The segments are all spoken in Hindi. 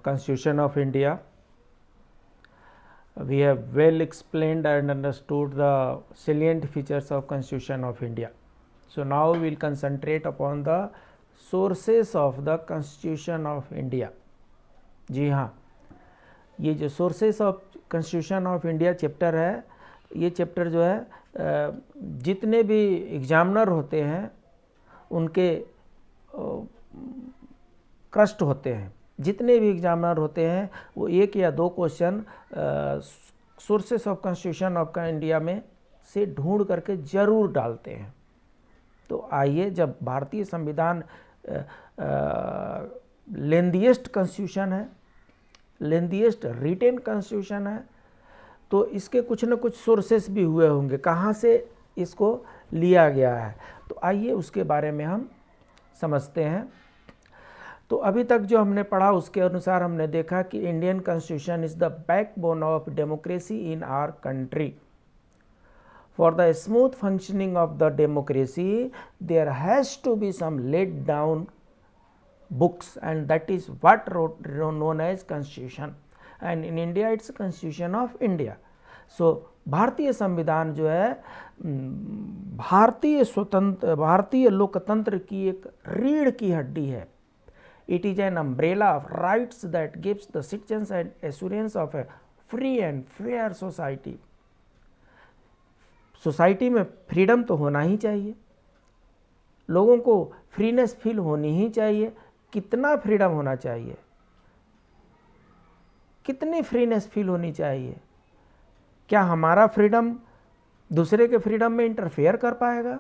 Constitution of India. We have well explained and understood the salient features of Constitution of India. So now we will concentrate upon the sources of the Constitution of India. जी हाँ, ये जो sources of constitution of India chapter है, ये चैप्टर जो है जितने भी एग्जामिनर होते हैं उनके क्रस्ट होते हैं, जितने भी एग्जामिनर होते हैं वो एक या दो question sources of constitution of India में से ढूंढ करके ज़रूर डालते हैं। तो आइए, जब भारतीय संविधान लेंदीएस्ट कॉन्स्टिट्यूशन है, लेंदीएस्ट रिटेन कॉन्स्टिट्यूशन है, तो इसके कुछ न कुछ सोर्सेस भी हुए होंगे, कहाँ से इसको लिया गया है। तो आइए उसके बारे में हम समझते हैं। तो अभी तक जो हमने पढ़ा उसके अनुसार हमने देखा कि Indian constitution is the backbone of democracy in our country. For the smooth functioning of the democracy, there has to be some laid down books, and that is what known as Constitution. And in India, it's Constitution of India. So भारतीय संविधान जो है भारतीय लोकतंत्र की एक रीढ़ की हड्डी है। It is an umbrella of rights that gives the citizens an assurance of a free and fair society. Society में फ्रीडम तो होना ही चाहिए, लोगों को फ्रीनेस फील होनी ही चाहिए। कितना फ्रीडम होना चाहिए, कितनी फ्रीनेस फील होनी चाहिए? क्या हमारा फ्रीडम दूसरे के फ्रीडम में इंटरफेयर कर पाएगा?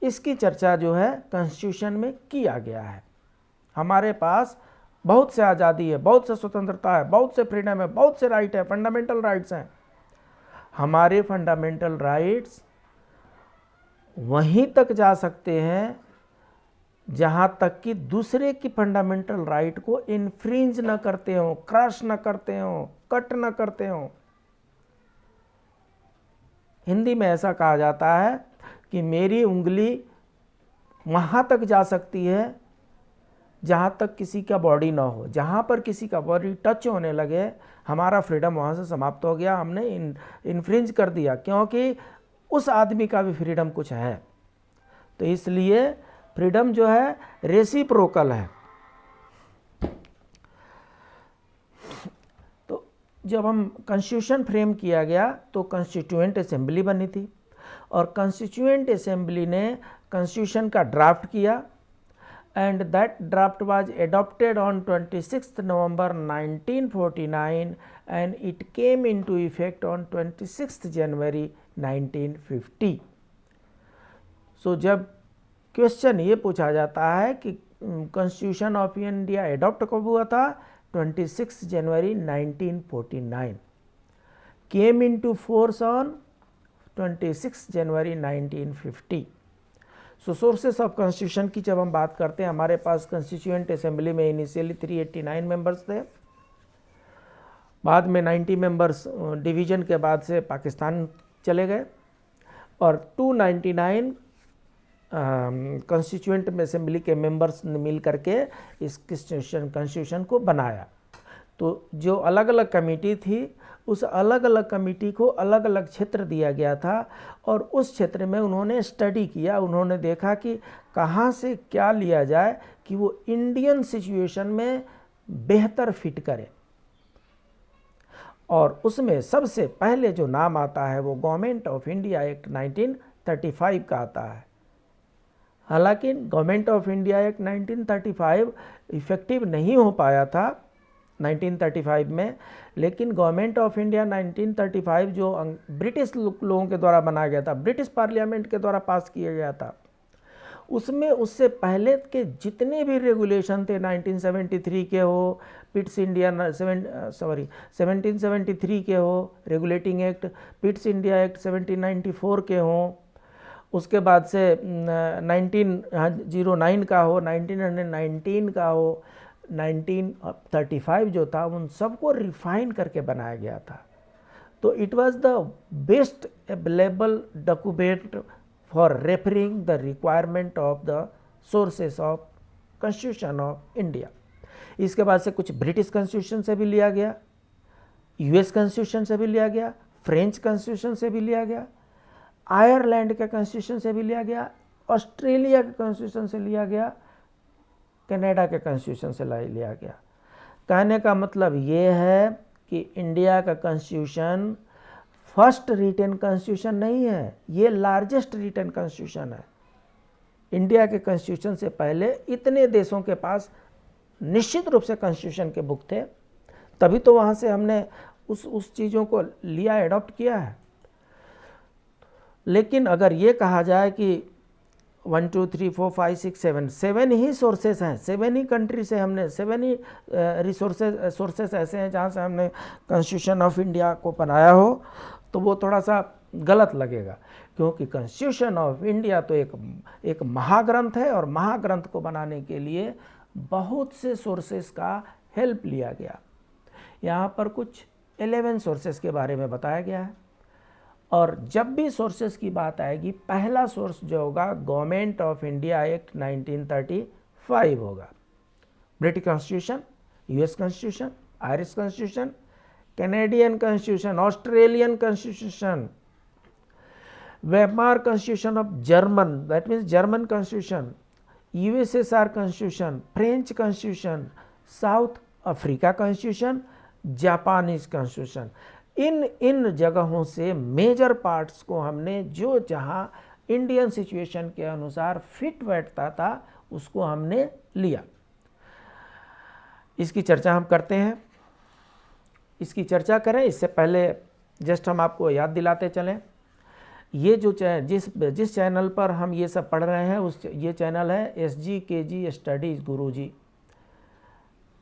इसकी चर्चा जो है कॉन्स्टिट्यूशन में किया गया है। हमारे पास बहुत से आज़ादी है, बहुत से स्वतंत्रता है, बहुत से फ्रीडम है, बहुत से राइट है, फंडामेंटल राइट्स हैं। हमारे फंडामेंटल राइट्स वहीं तक जा सकते हैं जहां तक कि दूसरे की फंडामेंटल राइट को इन्फ्रिंज न करते हो, क्रश न करते हो, कट न करते हो। हिंदी में ऐसा कहा जाता है कि मेरी उंगली वहां तक जा सकती है जहां तक किसी का बॉडी ना हो। जहां पर किसी का बॉडी टच होने लगे, हमारा फ्रीडम वहां से समाप्त हो गया, हमने इन्फ्रिंज कर दिया, क्योंकि उस आदमी का भी फ्रीडम कुछ है। तो इसलिए फ्रीडम जो है रेसिप्रोकल है। तो जब हम कॉन्स्टिट्यूशन फ्रेम किया गया तो कॉन्स्टिट्यूएंट असेंबली बनी थी, और कॉन्स्टिट्यूएंट असेंबली ने कॉन्स्टिट्यूशन का ड्राफ्ट किया, and that draft was adopted on 26th November 1949 and it came into effect on 26th January 1950. So जब क्वेश्चन ये पूछा जाता है कि कॉन्स्टिट्यूशन ऑफ इंडिया एडॉप्ट कब हुआ था, 26 जनवरी 1949, came into force on 26 January 1950। So sources of constitution की जब हम बात करते हैं, हमारे पास कॉन्स्टिट्यूएंट असेंबली में इनिशियली 389 मेंबर्स थे, बाद में 90 मेंबर्स डिवीजन के बाद से पाकिस्तान चले गए, और 299 कॉन्स्टिट्यूएंट असेंबली के मेंबर्स ने मिल करके इस कॉन्स्टिट्यूशन को बनाया। तो जो अलग अलग कमेटी थी, उस अलग अलग कमेटी को अलग अलग क्षेत्र दिया गया था, और उस क्षेत्र में उन्होंने स्टडी किया, उन्होंने देखा कि कहाँ से क्या लिया जाए कि वो इंडियन सिचुएशन में बेहतर फिट करे। और उसमें सबसे पहले जो नाम आता है वो गवर्नमेंट ऑफ इंडिया एक्ट 1935 का आता है। हालांकि government of India Act 1935 effective नहीं हो पाया था 1935 में, लेकिन गवर्नमेंट ऑफ इंडिया 1935 जो ब्रिटिश लोगों के द्वारा बनाया गया था, ब्रिटिश पार्लियामेंट के द्वारा पास किया गया था, उसमें उससे पहले के जितने भी रेगुलेशन थे 1973 के हो, पिट्स इंडिया 1773 के हो regulating act, Pitt's India act 1794 के हों, उसके बाद से 1909 का हो, 1919 का हो, 1935 जो था उन सबको रिफाइन करके बनाया गया था। तो it was the best available document for referring the requirement of the sources of constitution of India. इसके बाद से कुछ ब्रिटिश कॉन्स्टिट्यूशन से भी लिया गया, यूएस कॉन्स्टिट्यूशन से भी लिया गया, फ्रेंच कॉन्स्टिट्यूशन से भी लिया गया, आयरलैंड के कॉन्स्टिट्यूशन से भी लिया गया, ऑस्ट्रेलिया के कॉन्स्टिट्यूशन से लिया गया, कनाडा के कॉन्स्टिट्यूशन से लिया गया। कहने का मतलब ये है कि इंडिया का कॉन्स्टिट्यूशन फर्स्ट रिटन कॉन्स्टिट्यूशन नहीं है, ये लार्जेस्ट रिटन कॉन्स्टिट्यूशन है। इंडिया के कॉन्स्टिट्यूशन से पहले इतने देशों के पास निश्चित रूप से कॉन्स्टिट्यूशन के बुक थे, तभी तो वहाँ से हमने उस चीज़ों को लिया, एडॉप्ट किया है। लेकिन अगर ये कहा जाए कि 1 2 3 4 5 6 7 ही सोर्सेस हैं, 7 ही कंट्री से हमने, 7 ही सोर्सेस ऐसे हैं जहाँ से हमने कॉन्स्टिट्यूशन ऑफ इंडिया को बनाया हो, तो वो थोड़ा सा गलत लगेगा, क्योंकि कॉन्स्टिट्यूशन ऑफ इंडिया तो एक महाग्रंथ है, और महाग्रंथ को बनाने के लिए बहुत से सोर्सेस का हेल्प लिया गया। यहाँ पर कुछ 11 सोर्सेस के बारे में बताया गया है, और जब भी सोर्सेस की बात आएगी, पहला सोर्स जो होगा गवर्नमेंट ऑफ इंडिया एक्ट 1935 होगा। British constitution, US constitution, Irish constitution, Canadian constitution, Australian constitution, Weimar constitution of German, that means German constitution, USSR constitution, French constitution, South Africa constitution, Japanese constitution. इन जगहों से मेजर पार्ट्स को हमने जो जहाँ इंडियन सिचुएशन के अनुसार फिट बैठता था उसको हमने लिया। इसकी चर्चा हम करते हैं। इसकी चर्चा करें इससे पहले जस्ट हम आपको याद दिलाते चलें, ये जो जिस चैनल पर हम ये सब पढ़ रहे हैं ये चैनल है SGKG स्टडीज़ गुरुजी।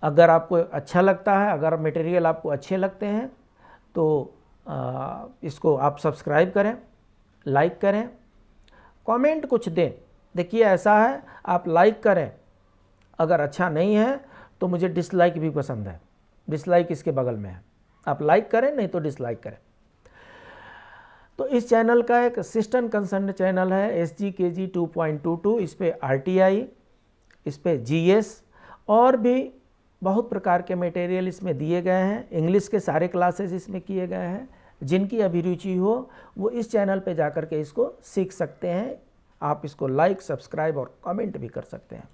अगर आपको अच्छा लगता है, अगर मटेरियल आपको अच्छे लगते हैं, तो इसको आप सब्सक्राइब करें, लाइक करें, कमेंट कुछ दें। देखिए ऐसा है, आप लाइक करें, अगर अच्छा नहीं है तो मुझे डिसलाइक भी पसंद है, डिसलाइक इसके बगल में है, आप लाइक करें, नहीं तो डिसलाइक करें। तो इस चैनल का एक सिस्टम कंसर्न चैनल है SGKG 2.22, इस पर RTI, इस पर GS और भी बहुत प्रकार के मटेरियल इसमें दिए गए हैं। इंग्लिश के सारे क्लासेस इसमें किए गए हैं। जिनकी अभिरुचि हो वो इस चैनल पे जाकर के इसको सीख सकते हैं। आप इसको लाइक, सब्सक्राइब और कमेंट भी कर सकते हैं।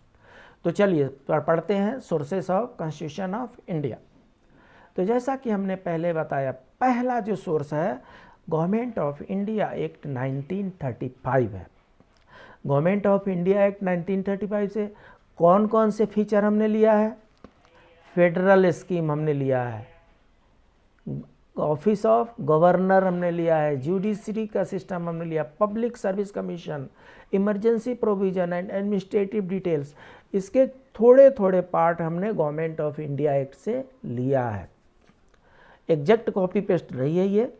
तो चलिए पढ़ते हैं sources of constitution of India. तो जैसा कि हमने पहले बताया, पहला जो सोर्स है गवर्नमेंट ऑफ इंडिया एक्ट 1935 है। गवर्नमेंट ऑफ इंडिया एक्ट 1935 से कौन कौन से फीचर हमने लिया है? फेडरल स्कीम हमने लिया है, ऑफिस ऑफ गवर्नर हमने लिया है, जुडिशरी का सिस्टम हमने लिया, public service commission, emergency provision and administrative details, इसके थोड़े थोड़े पार्ट हमने गवर्नमेंट ऑफ इंडिया एक्ट से लिया है। एग्जैक्ट कॉपी पेस्ट रही है, ये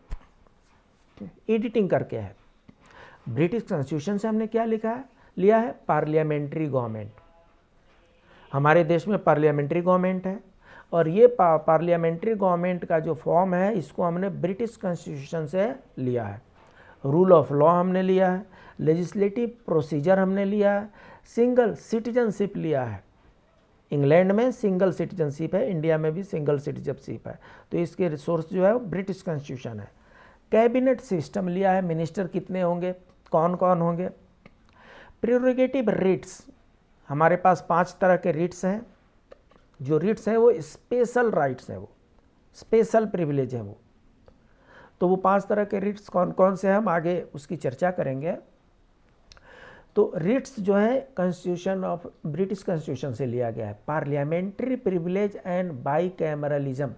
एडिटिंग करके है। ब्रिटिश कॉन्स्टिट्यूशन से हमने क्या लिया है? Parliamentary government. हमारे देश में पार्लियामेंट्री गवर्नमेंट है, और ये पार्लियामेंट्री गवर्नमेंट का जो फॉर्म है इसको हमने ब्रिटिश कॉन्स्टिट्यूशन से लिया है। रूल ऑफ लॉ हमने लिया है, लेजिस्लेटिव प्रोसीजर हमने लिया है, सिंगल सिटीजनशिप लिया है। इंग्लैंड में सिंगल सिटीजनशिप है, इंडिया में भी सिंगल सिटीजनशिप है, तो इसके रिसोर्स जो है वो ब्रिटिश कॉन्स्टिट्यूशन है। कैबिनेट सिस्टम लिया है, मिनिस्टर कितने होंगे, कौन कौन होंगे। प्रेरोगेटिव रिट्स, हमारे पास 5 तरह के रिट्स हैं। जो रिट्स हैं वो स्पेशल राइट्स हैं, वो स्पेशल प्रिविलेज है वो। तो वो 5 तरह के रिट्स कौन कौन से हैं हम आगे उसकी चर्चा करेंगे। तो रिट्स जो है कॉन्स्टिट्यूशन ऑफ ब्रिटिश कॉन्स्टिट्यूशन से लिया गया है। Parliamentary privilege and by cameralism.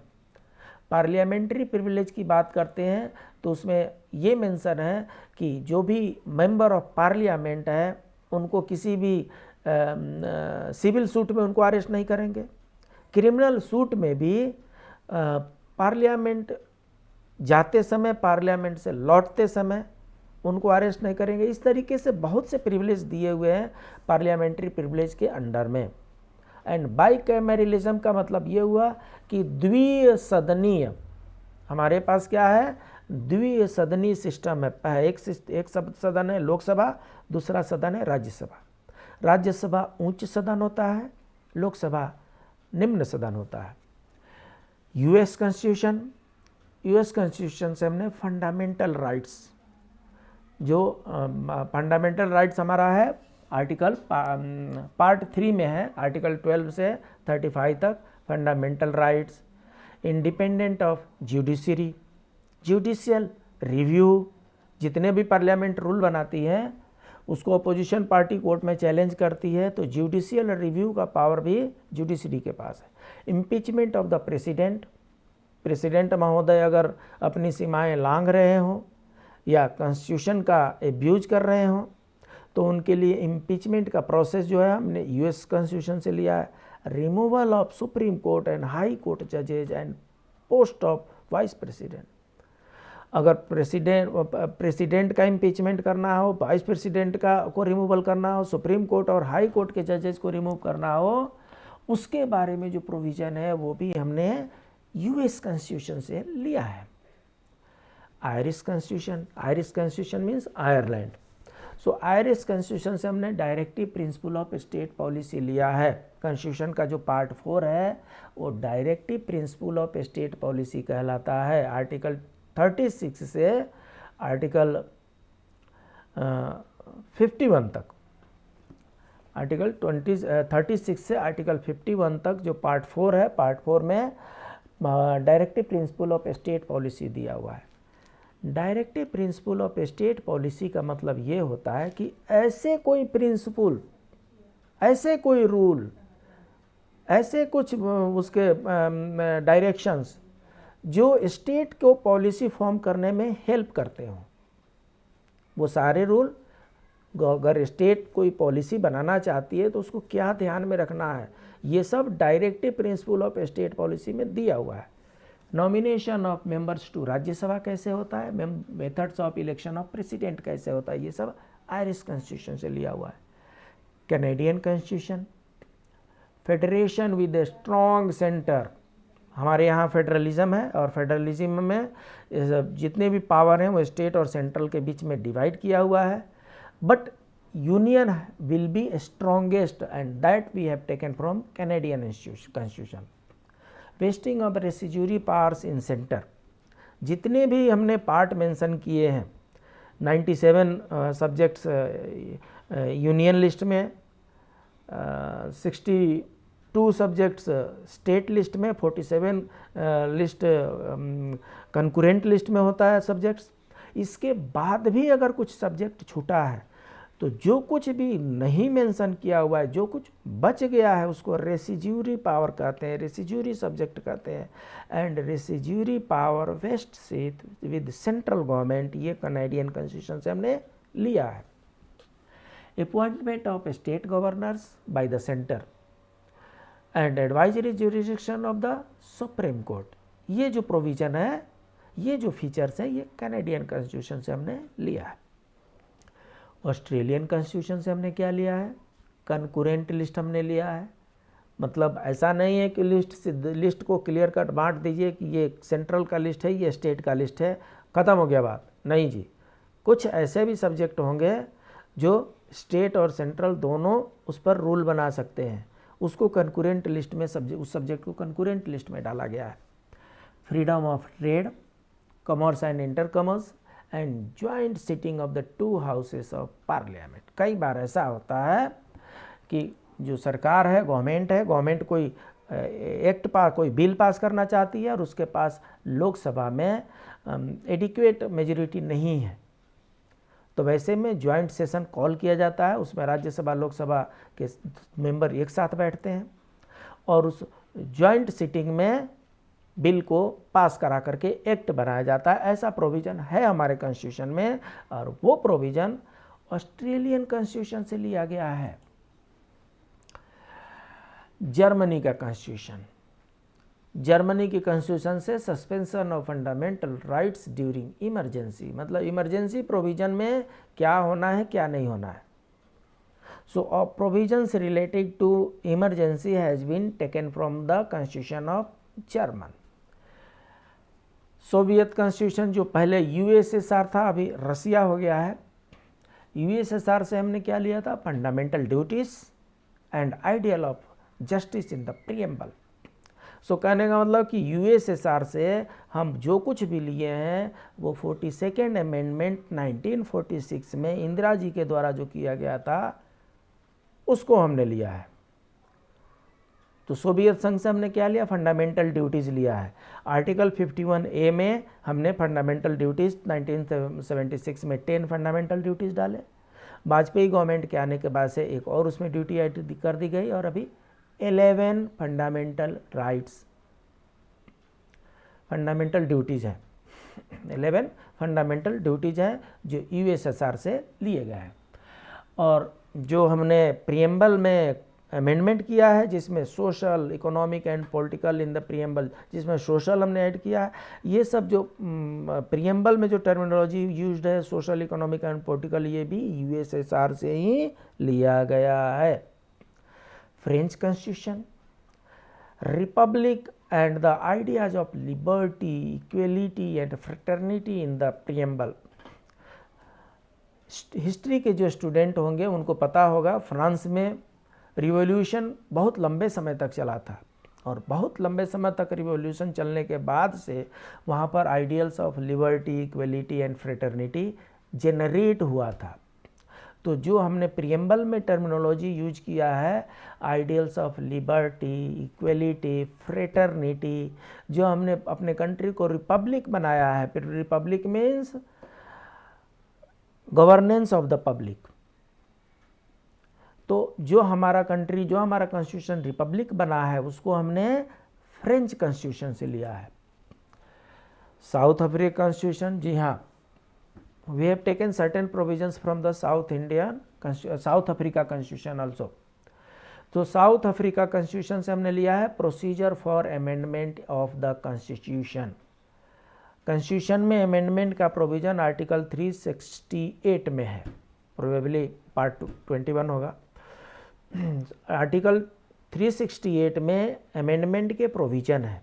Parliamentary privilege की बात करते हैं तो उसमें ये मेंशन है कि जो भी मेंबर ऑफ पार्लियामेंट है उनको किसी भी सिविल सूट में उनको अरेस्ट नहीं करेंगे। क्रिमिनल सूट में भी पार्लियामेंट जाते समय, पार्लियामेंट से लौटते समय उनको अरेस्ट नहीं करेंगे। इस तरीके से बहुत से प्रिविलेज दिए हुए हैं पार्लियामेंट्री प्रिविलेज के अंडर में। एंड बाईकैमरलिज्म का मतलब ये हुआ कि द्विसदनीय, हमारे पास क्या है, द्विसदनीय सिस्टम है। एक सदन है लोकसभा, दूसरा सदन है राज्यसभा। राज्यसभा उच्च सदन होता है, लोकसभा निम्न सदन होता है। यूएस कॉन्स्टिट्यूशन, यूएस कॉन्स्टिट्यूशन से हमने फंडामेंटल राइट्स, जो फंडामेंटल राइट्स हमारा है आर्टिकल पार्ट 3 में है, आर्टिकल 12 से 35 तक fundamental rights. Independent of judiciary, judicial review, जितने भी पार्लियामेंट रूल बनाती है उसको अपोजिशन पार्टी कोर्ट में चैलेंज करती है तो जुडिशियल रिव्यू का पावर भी जुडिशरी के पास है। Impeachment of the president, president महोदय अगर अपनी सीमाएं लांघ रहे हों या कॉन्स्टिट्यूशन का एब्यूज कर रहे हों तो उनके लिए इम्पीचमेंट का प्रोसेस जो है हमने यूएस कॉन्स्टिट्यूशन से लिया है। Removal of supreme court and high court जजेज and post of vice president, अगर प्रेसिडेंट का इम्पीचमेंट करना हो, वाइस प्रेसिडेंट का को रिमूवल करना हो, सुप्रीम कोर्ट और हाई कोर्ट के जजेस को रिमूव करना हो, उसके बारे में जो प्रोविज़न है वो भी हमने यूएस कॉन्स्टिट्यूशन से लिया है। Irish constitution, Irish constitution means Ireland. So Irish constitution से हमने directive principle of state policy लिया है। कॉन्स्टिट्यूशन का जो पार्ट 4 है वो directive principle of state policy कहलाता है। आर्टिकल 36 से आर्टिकल 51 तक, आर्टिकल 36 से आर्टिकल 51 तक जो पार्ट 4 है, पार्ट 4 में directive principle of state policy दिया हुआ है। Directive principle of state policy का मतलब ये होता है कि ऐसे कोई प्रिंसिपल, ऐसे कोई रूल, ऐसे कुछ उसके डायरेक्शंस जो स्टेट को पॉलिसी फॉर्म करने में हेल्प करते हों, वो सारे रूल, अगर स्टेट कोई पॉलिसी बनाना चाहती है तो उसको क्या ध्यान में रखना है, ये सब directive principle of state policy में दिया हुआ है। Nomination of members to Rajya Sabha कैसे होता है, methods of election of president कैसे होता है, ये सब आयरिश कॉन्स्टिट्यूशन से लिया हुआ है। Canadian constitution, federation with a strong centre, हमारे यहाँ फेडरलिज्म है और फेडरलिज्म में जितने भी पावर हैं वो स्टेट और सेंट्रल के बीच में डिवाइड किया हुआ है, but union will be strongest and that we have taken from Canadian constitution. Vesting of residuary powers in centre, जितने भी हमने पार्ट मेंशन किए हैं, 97 सब्जेक्ट्स यूनियन लिस्ट में, 62 सब्जेक्ट्स स्टेट लिस्ट में, 47 लिस्ट कंकरेंट लिस्ट में होता है सब्जेक्ट्स। इसके बाद भी अगर कुछ सब्जेक्ट छूटा है तो जो कुछ भी नहीं मेंशन किया हुआ है, जो कुछ बच गया है, उसको रेसिड्यूरी पावर कहते हैं, रेसिड्यूरी सब्जेक्ट कहते हैं। एंड रेसिड्यूरी पावर वेस्ट से विद सेंट्रल गवर्नमेंट, ये कैनेडियन कॉन्स्टिट्यूशन से हमने लिया है। Appointment of state governors by the centre and advisory jurisdiction of the supreme court, ये जो प्रोविजन है, ये जो फीचर्स हैं, ये कैनेडियन कॉन्स्टिट्यूशन से हमने लिया है। ऑस्ट्रेलियन कॉन्स्टिट्यूशन से हमने क्या लिया है, कंकरेंट लिस्ट हमने लिया है। मतलब ऐसा नहीं है कि लिस्ट को क्लियर कट बांट दीजिए कि ये सेंट्रल का लिस्ट है, ये स्टेट का लिस्ट है, ख़त्म हो गया बात, नहीं जी। कुछ ऐसे भी सब्जेक्ट होंगे जो स्टेट और सेंट्रल दोनों उस पर रूल बना सकते हैं, उसको कंकरेंट लिस्ट में उस सब्जेक्ट को कंकरेंट लिस्ट में डाला गया है। Freedom of trade, commerce and inter commerce and joint sitting of the 2 houses of parliament. कई बार ऐसा होता है कि जो सरकार है, गवर्नमेंट कोई एक्ट कोई बिल पास करना चाहती है और उसके पास लोकसभा में एडिक्वेट मेजॉरिटी नहीं है, तो वैसे में ज्वाइंट सेशन कॉल किया जाता है, उसमें राज्यसभा लोकसभा के मेंबर एक साथ बैठते हैं और उस ज्वाइंट सिटिंग में बिल को पास करा करके एक्ट बनाया जाता है। ऐसा प्रोविज़न है हमारे कॉन्स्टिट्यूशन में और वो प्रोविज़न ऑस्ट्रेलियन कॉन्स्टिट्यूशन से लिया गया है। जर्मनी का कॉन्स्टिट्यूशन, जर्मनी की कॉन्स्टिट्यूशन से suspension of fundamental rights during emergency, मतलब इमरजेंसी प्रोविज़न में क्या होना है, क्या नहीं होना है। So provisions related to emergency has been taken from the constitution of German. Soviet constitution जो पहले यूएसएसआर था, अभी रसिया हो गया है। यूएसएसआर से हमने क्या लिया था, fundamental duties and ideal of justice in the preamble. So कहने का मतलब कि यूएसएसआर से हम जो कुछ भी लिए हैं वो 42nd अमेंडमेंट 1946 में इंदिरा जी के द्वारा जो किया गया था उसको हमने लिया है। तो सोवियत संघ से हमने क्या लिया, फंडामेंटल ड्यूटीज़ लिया है। आर्टिकल 51A में हमने फंडामेंटल ड्यूटीज़ 1976 में 10 फंडामेंटल ड्यूटीज़ डाले। वाजपेयी गवर्नमेंट के आने के बाद से एक और उसमें ड्यूटी ऐड कर दी गई और अभी 11 फंडामेंटल राइट्स फंडामेंटल ड्यूटीज़ हैं, 11 फंडामेंटल ड्यूटीज़ हैं जो यूएसएसआर से लिए गए हैं। और जो हमने प्रीएम्बल में अमेंडमेंट किया है जिसमें social, economic and political in the preamble, जिसमें सोशल हमने ऐड किया है, ये सब जो प्रीएम्बल में जो टर्मिनोलॉजी यूज्ड है सोशल, इकोनॉमिक एंड पॉलिटिकल, ये भी यूएसएसआर से ही लिया गया है। French constitution, Republic and the ideas of liberty, equality and fraternity in the preamble. History के जो स्टूडेंट होंगे उनको पता होगा फ्रांस में रिवॉल्यूशन बहुत लंबे समय तक चला था और बहुत लंबे समय तक रिवॉल्यूशन चलने के बाद से वहाँ पर ideals of liberty, equality and fraternity generate हुआ था। तो जो हमने प्रीएम्बल में टर्मिनोलॉजी यूज किया है, ideals of liberty, equality, fraternity, जो हमने अपने कंट्री को रिपब्लिक बनाया है, फिर Republic means governance of the public. तो जो हमारा कंट्री, जो हमारा कॉन्स्टिट्यूशन रिपब्लिक बना है उसको हमने फ्रेंच कॉन्स्टिट्यूशन से लिया है। साउथ अफ्रीका कॉन्स्टिट्यूशन, जी हाँ, we have taken certain provisions from the South Africa constitution also. तो साउथ अफ्रीका कॉन्स्टिट्यूशन से हमने लिया है procedure for amendment of the constitution. Constitution में अमेंडमेंट का प्रोविजन आर्टिकल 368 में है, प्रोबेबली पार्ट 21 होगा। आर्टिकल 368 में अमेंडमेंट के प्रोविज़न है।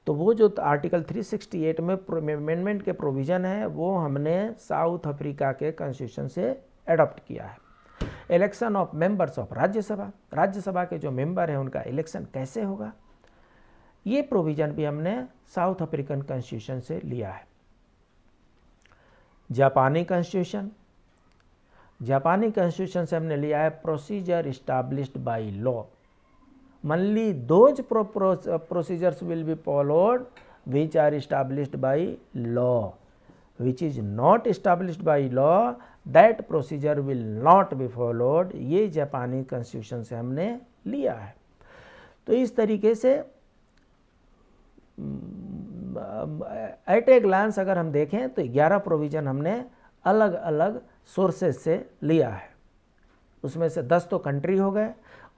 तो वो जो आर्टिकल 368 में अमेंडमेंट के प्रोविज़न है वो हमने साउथ अफ्रीका के कॉन्स्टिट्यूशन से अडॉप्ट किया है। Election of members of Rajya Sabha, Rajya Sabha के जो मेंबर हैं उनका इलेक्शन कैसे होगा, ये प्रोविज़न भी हमने साउथ अफ्रीकन कॉन्स्टिट्यूशन से लिया है। जापानी कॉन्स्टिट्यूशन, जापानी कॉन्स्टिट्यूशन से हमने लिया है procedure established by law. Only those procedures will be followed which are established by law. Which is not established by law, that procedure will not be followed. ये जापानी कॉन्स्टिट्यूशन से हमने लिया है। तो इस तरीके से एट ए ग्लांस अगर हम देखें तो 11 प्रोविज़न हमने अलग अलग सोर्सेज से लिया है। उसमें से 10 तो कंट्री हो गए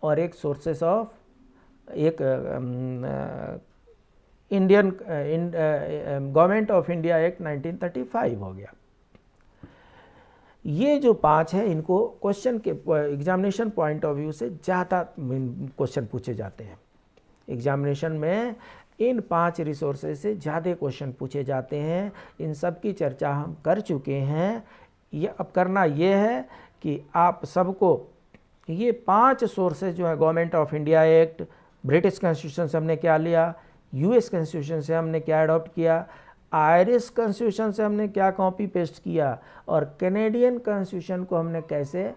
और एक सोर्सेस ऑफ एक Indian government of India Act 1935 हो गया। ये जो 5 है इनको क्वेश्चन के एग्जामिनेशन पॉइंट ऑफ व्यू से ज़्यादा क्वेश्चन पूछे जाते हैं। एग्जामिनेशन में इन 5 रिसोर्सेज से ज़्यादा क्वेश्चन पूछे जाते हैं। इन सब की चर्चा हम कर चुके हैं। ये अब करना ये है कि आप सबको ये 5 सोर्सेज जो है, government of India act, British constitution से हमने क्या लिया, यूएस कॉन्स्टिट्यूशन से हमने क्या अडॉप्ट किया, आयरिश कॉन्स्टिट्यूशन से हमने क्या कॉपी पेस्ट किया और कैनेडियन कॉन्स्टिट्यूशन को हमने कैसे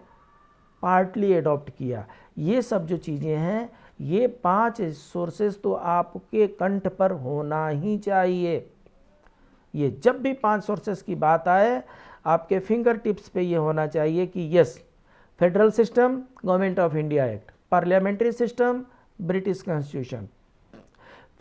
पार्टली अडॉप्ट किया, ये सब जो चीज़ें हैं, ये 5 सोर्सेज तो आपके कंठ पर होना ही चाहिए। ये जब भी 5 सोर्सेज की बात आए आपके फिंगर टिप्स पे ये होना चाहिए कि yes, federal system government of India act, parliamentary system British constitution,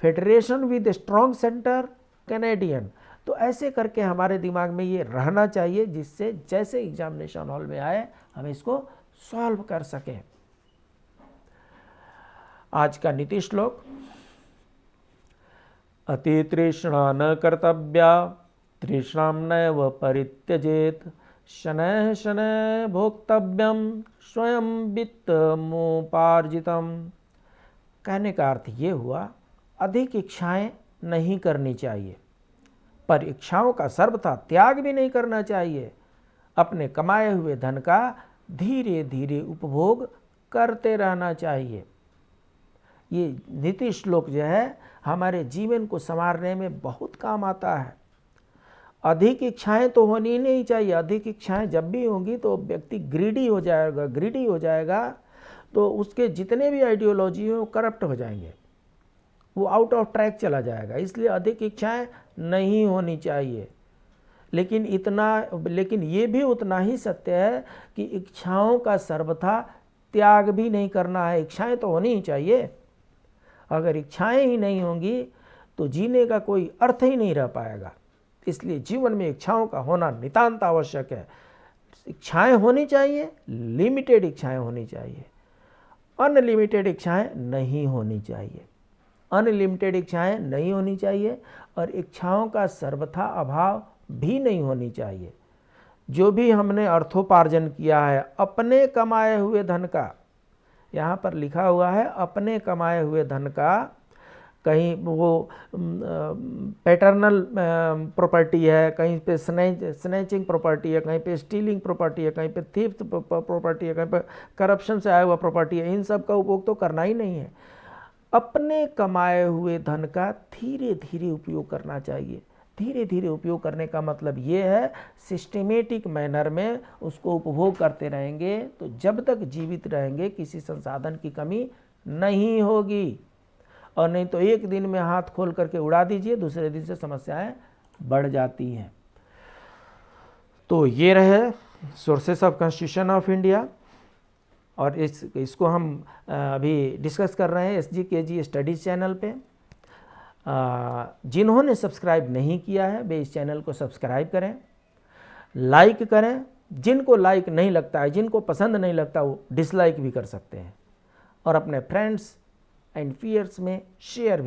federation with strong centre Canadian. तो ऐसे करके हमारे दिमाग में ये रहना चाहिए जिससे जैसे एग्जामिनेशन हॉल में आए हम इसको सॉल्व कर सकें। आज का नीति श्लोक, अति तृष्णा न कर्तव्या तृष्णां नैव परित्यजेत, शनैः शनैः भोक्तव्यम स्वयं वित्तमुपार्जितम्। कहने का अर्थ ये हुआ, अधिक इच्छाएं नहीं करनी चाहिए, पर इच्छाओं का सर्वथा त्याग भी नहीं करना चाहिए। अपने कमाए हुए धन का धीरे धीरे उपभोग करते रहना चाहिए। ये नीति श्लोक जो है हमारे जीवन को संवारने में बहुत काम आता है। अधिक इच्छाएं तो होनी ही नहीं चाहिए। अधिक इच्छाएं जब भी होंगी तो व्यक्ति ग्रीडी हो जाएगा तो उसके जितने भी आइडियोलॉजी हैं वो करप्ट हो जाएंगे, वो आउट ऑफ ट्रैक चला जाएगा। इसलिए अधिक इच्छाएं नहीं होनी चाहिए। लेकिन ये भी उतना ही सत्य है कि इच्छाओं का सर्वथा त्याग भी नहीं करना है। इच्छाएं तो होनी ही चाहिए। अगर इच्छाएं ही नहीं होंगी तो जीने का कोई अर्थ ही नहीं रह पाएगा। इसलिए जीवन में इच्छाओं का होना नितांत आवश्यक है। इच्छाएं होनी चाहिए, लिमिटेड इच्छाएं होनी चाहिए, अनलिमिटेड इच्छाएं नहीं होनी चाहिए। अनलिमिटेड इच्छाएं नहीं होनी चाहिए और इच्छाओं का सर्वथा अभाव भी नहीं होनी चाहिए। जो भी हमने अर्थोपार्जन किया है अपने कमाए हुए धन का, यहाँ पर लिखा हुआ है अपने कमाए हुए धन का, कहीं वो पैटर्नल प्रॉपर्टी है, कहीं पे स्नैचिंग प्रॉपर्टी है, कहीं पे स्टीलिंग प्रॉपर्टी है, कहीं पे थीफ्ट प्रॉपर्टी है, कहीं पे करप्शन से आया हुआ प्रॉपर्टी है। इन सब का उपयोग तो करना ही नहीं है। अपने कमाए हुए धन का धीरे धीरे उपयोग करना चाहिए। धीरे धीरे उपयोग करने का मतलब ये है सिस्टमेटिक मैनर में उसको उपभोग करते रहेंगे तो जब तक जीवित रहेंगे किसी संसाधन की कमी नहीं होगी। और नहीं तो एक दिन में हाथ खोल करके उड़ा दीजिए, दूसरे दिन से समस्याएं बढ़ जाती हैं। तो ये रहे sources of constitution of India और इसको हम अभी डिस्कस कर रहे हैं SGKG स्टडीज़ चैनल पे। जिन्होंने सब्सक्राइब नहीं किया है वे इस चैनल को सब्सक्राइब करें, लाइक करें। जिनको लाइक नहीं लगता है, जिनको पसंद नहीं लगता, वो डिसलाइक भी कर सकते हैं और अपने फ्रेंड्स एंड पीयर्स में शेयर भी